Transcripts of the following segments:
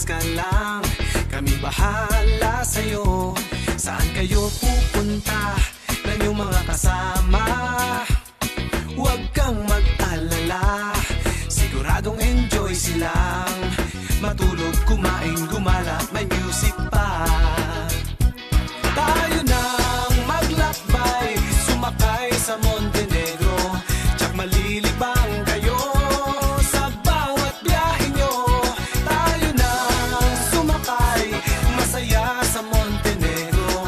ka lang, kami bahala sa'yo. Saan kayo pupunta ng iyong mga kasama? Huwag kang mag-alala, siguradong enjoy silang matulog, kumain, gumala, may music pa. Tayo nang maglakbay, sumakay sa Montenegro, tsak malilibang kayo sa bawat biyahe nyo. Tayo nang sumakay, masaya sa Montenegro.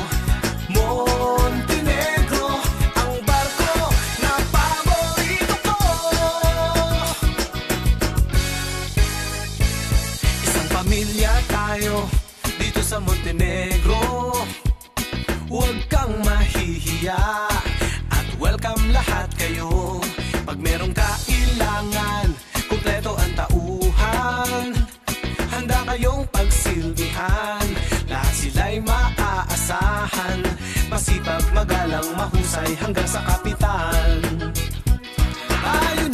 Montenegro, ang barko na paborito ko. Isang pamilya tayo dito sa Montenegro. Huwag kang mahihiya at welcome lahat kayo. Pag merong kailangan, kumpleto ang tauhan, handa kayong pagsilbihan. Lahat sila'y maaasahan, masipag, magalang, mahusay hanggang sa kapitan. Tayo